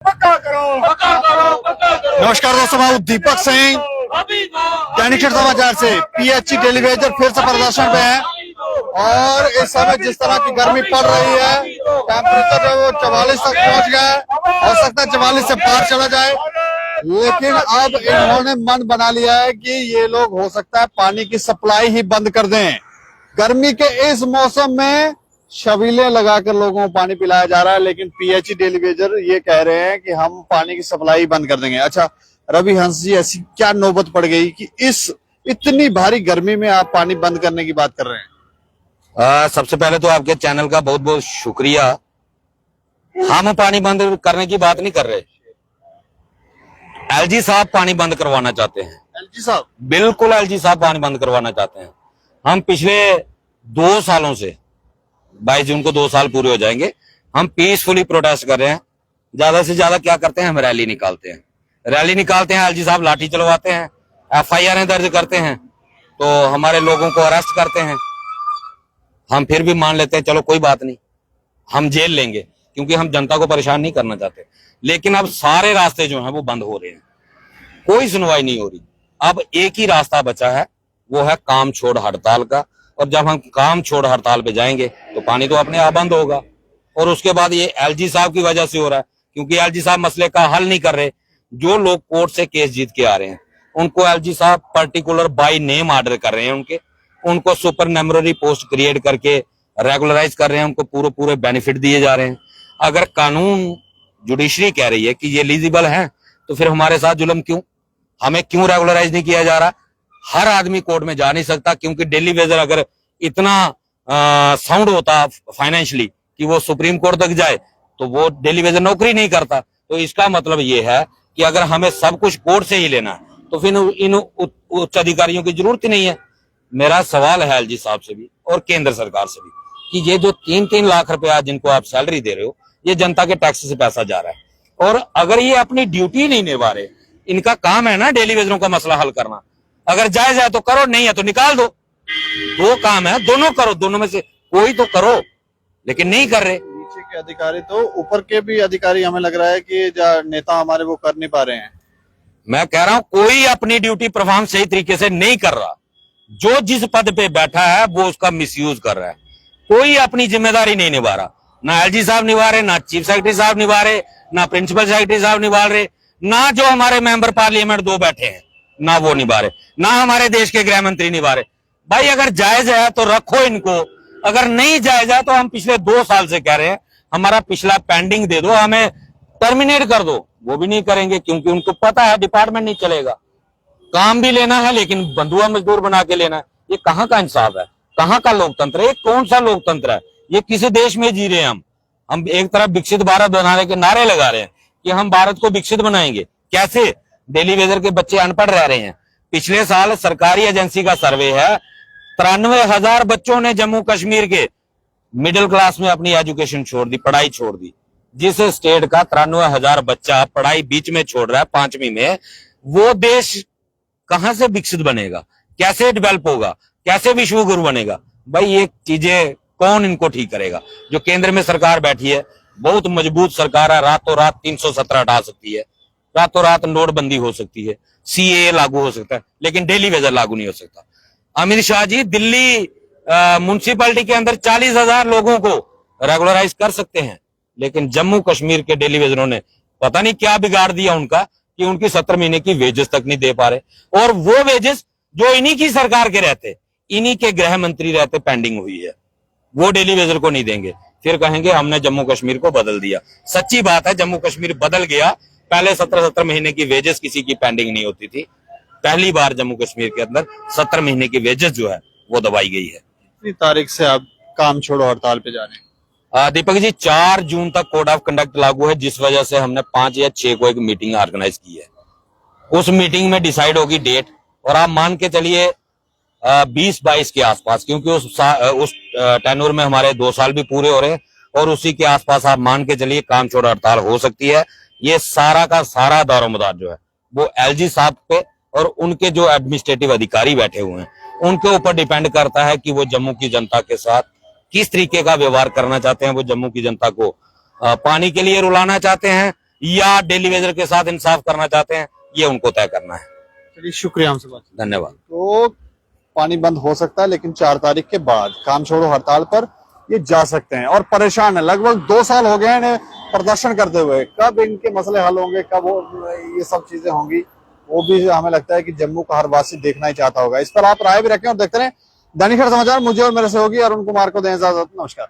पक्का करो, पक्का करो, पक्का करो। नमस्कार दोस्तों, मैं हूं दीपक सिंह, दैनिक समाचार से। पीएचई डेलीवेजर फिर से प्रदर्शन पे है और इस समय जिस तरह की गर्मी पड़ रही है, टेम्परेचर जो वो 44 तक पहुंच गया है। हो सकता है 44 से पार चला जाए, लेकिन अब इन्होंने मन बना लिया है कि ये लोग हो सकता है पानी की सप्लाई ही बंद कर दें। गर्मी के इस मौसम में छबीले लगाकर लोगों को पानी पिलाया जा रहा है, लेकिन पीएचई डेलीवेजर ये कह रहे हैं कि हम पानी की सप्लाई बंद कर देंगे। अच्छा रवि हंस जी, ऐसी क्या नौबत पड़ गई कि इस इतनी भारी गर्मी में आप पानी बंद करने की बात कर रहे हैं? सबसे पहले तो आपके चैनल का बहुत बहुत शुक्रिया। हम पानी बंद करने की बात नहीं कर रहे। एलजी साहब पानी बंद करवाना चाहते हैं। एलजी साहब? बिल्कुल एलजी साहब पानी बंद करवाना चाहते हैं। हम पिछले 2 सालों से 22 जून को 2 साल पूरे हो जाएंगे, हम पीसफुली प्रोटेस्ट कर रहे हैं। ज्यादा से ज्यादा क्या करते हैं, हम रैली निकालते हैं। एलजी साहब लाठी चलवाते हैं, एफआईआर दर्ज करते हैं, तो हमारे लोगों को अरेस्ट करते हैं। हम फिर भी मान लेते हैं, चलो कोई बात नहीं, हम जेल लेंगे, क्योंकि हम जनता को परेशान नहीं करना चाहते। लेकिन अब सारे रास्ते जो हैं वो बंद हो रहे हैं, कोई सुनवाई नहीं हो रही। अब एक ही रास्ता बचा है, वो है काम छोड़ हड़ताल का। और जब हम काम छोड़ हड़ताल पे जाएंगे तो पानी तो अपने आप बंद होगा। और उसके बाद ये एलजी साहब की वजह से हो रहा है, क्योंकि एलजी साहब मसले का हल नहीं कर रहे। जो लोग कोर्ट से केस जीत के आ रहे हैं, उनको एलजी साहब पर्टिकुलर बाय नेम ऑर्डर कर रहे हैं, उनको सुपर नुमेररी पोस्ट क्रिएट करके रेगुलराइज कर रहे हैं, उनको पूरे बेनिफिट दिए जा रहे हैं। अगर कानून जुडिशरी कह रही है कि ये एलिजिबल है, तो फिर हमारे साथ जुल्म क्यों? हमें क्यों रेगुलराइज नहीं किया जा रहा? हर आदमी कोर्ट में जा नहीं सकता, क्योंकि डेली वेजर अगर इतना साउंड होता फाइनेंशियली कि वो सुप्रीम कोर्ट तक जाए, तो वो डेली वेजर नौकरी नहीं करता। तो इसका मतलब ये है कि अगर हमें सब कुछ कोर्ट से ही लेना है, तो फिर इन उच्च अधिकारियों की जरूरत ही नहीं है। मेरा सवाल है एलजी साहब से भी और केंद्र सरकार से भी कि ये जो 3-3 लाख रुपया जिनको आप सैलरी दे रहे हो, ये जनता के टैक्स से पैसा जा रहा है। और अगर ये अपनी ड्यूटी नहीं निभा रहे, इनका काम है ना डेली वेजरों का मसला हल करना, अगर जायज है तो करो, नहीं है तो निकाल दो। 2 काम है, दोनों करो, दोनों में से कोई तो करो, लेकिन नहीं कर रहे। नीचे के अधिकारी तो ऊपर के भी अधिकारी, हमें लग रहा है कि नेता हमारे वो कर नहीं पा रहे हैं। मैं कह रहा हूं कोई अपनी ड्यूटी परफॉर्म सही तरीके से नहीं कर रहा। जो जिस पद पे बैठा है वो उसका मिसयूज कर रहा है। कोई अपनी जिम्मेदारी नहीं निभा रहा, ना एलजी साहब निभा रहे, ना चीफ सेक्रेटरी साहब निभा रहे, ना प्रिंसिपल सेक्रेटरी साहब निभा रहे, ना जो हमारे मेंबर पार्लियामेंट 2 बैठे हैं ना वो निभा रहे, ना हमारे देश के गृह मंत्री निभा रहे। भाई अगर जायज है तो रखो इनको, अगर नहीं जायज है तो हम पिछले 2 साल से कह रहे हैं हमारा पिछला पेंडिंग दे दो, हमें टर्मिनेट कर दो। वो भी नहीं करेंगे, क्योंकि उनको पता है डिपार्टमेंट नहीं चलेगा। काम भी लेना है लेकिन बंधुआ मजदूर बना के लेना है। ये कहाँ का इंसाफ है, कहाँ का लोकतंत्र है? ये कौन सा लोकतंत्र है? ये किसी देश में जी रहे हैं हम एक तरफ विकसित भारत बनाने के नारे लगा रहे हैं कि हम भारत को विकसित बनाएंगे। कैसे? डेली वेजर के बच्चे अनपढ़ रह रहे हैं। पिछले साल सरकारी एजेंसी का सर्वे है, 93,000 बच्चों ने जम्मू कश्मीर के मिडिल क्लास में अपनी एजुकेशन छोड़ दी, पढ़ाई छोड़ दी। जिस स्टेट का 93,000 बच्चा पढ़ाई बीच में छोड़ रहा है 5वीं में, वो देश कहां से विकसित बनेगा? कैसे डेवलप होगा? कैसे विश्व गुरु बनेगा? भाई ये चीजें कौन इनको ठीक करेगा? जो केंद्र में सरकार बैठी है, बहुत मजबूत सरकार है, रातों रात 317 हटा सकती है, रातों रात नोटबंदी हो सकती है, सीएए लागू हो सकता है, लेकिन डेली वेजर लागू नहीं हो सकता। अमित शाह जी दिल्ली म्युनिसिपैलिटी के अंदर 40,000 लोगों को रेगुलराइज कर सकते हैं, लेकिन जम्मू कश्मीर के डेली वेजरों ने पता नहीं क्या बिगाड़ दिया उनका कि उनकी 17 महीने की वेजेस तक नहीं दे पा रहे। और वो वेजेस जो इन्हीं की सरकार के रहते, इन्हीं के गृह मंत्री रहते पेंडिंग हुई है, वो डेली वेजर को नहीं देंगे। फिर कहेंगे हमने जम्मू कश्मीर को बदल दिया। सच्ची बात है, जम्मू कश्मीर बदल गया। पहले 17 महीने की वेजेस किसी की पेंडिंग नहीं होती थी। पहली बार जम्मू कश्मीर के अंदर 17 महीने की वेजेस जो है वो दबाई गई है। कितनी तारीख से आप काम छोड़ो हड़ताल पे जा रहे हैं? दीपक जी 4 जून तक कोड ऑफ कंडक्ट लागू है, जिस वजह से हमने 5 या 6 को एक मीटिंग ऑर्गेनाइज की है। उस मीटिंग में डिसाइड होगी डेट, और आप मान के चलिए 20-22 के आसपास, क्योंकि उस टेन्योर में हमारे 2 साल भी पूरे हो रहे हैं, और उसी के आसपास आप मान के चलिए काम छोड़ हड़ताल हो सकती है। ये सारा का सारा दारोमदार जो है वो एलजी साहब पे और उनके जो एडमिनिस्ट्रेटिव अधिकारी बैठे हुए हैं उनके ऊपर डिपेंड करता है कि वो जम्मू की जनता के साथ किस तरीके का व्यवहार करना चाहते हैं। वो जम्मू की जनता को पानी के लिए रुलाना चाहते हैं, या डेली वेजर के साथ इंसाफ करना चाहते हैं, ये उनको तय करना है। चलिए शुक्रिया हमसे बात। धन्यवाद। तो पानी बंद हो सकता है, लेकिन 4 तारीख के बाद काम छोड़ो हड़ताल पर ये जा सकते हैं और परेशान है। लगभग 2 साल हो गए इन्हें प्रदर्शन करते हुए। कब इनके मसले हल होंगे, कब ये सब चीजें होंगी, वो भी हमें लगता है कि जम्मू का हर वासी देखना ही चाहता होगा। इस पर आप राय भी रखें और देखते रहें दैनिक समाचार। मुझे और मेरे सहयोगी अरुण कुमार को दें इजाजत। नमस्कार।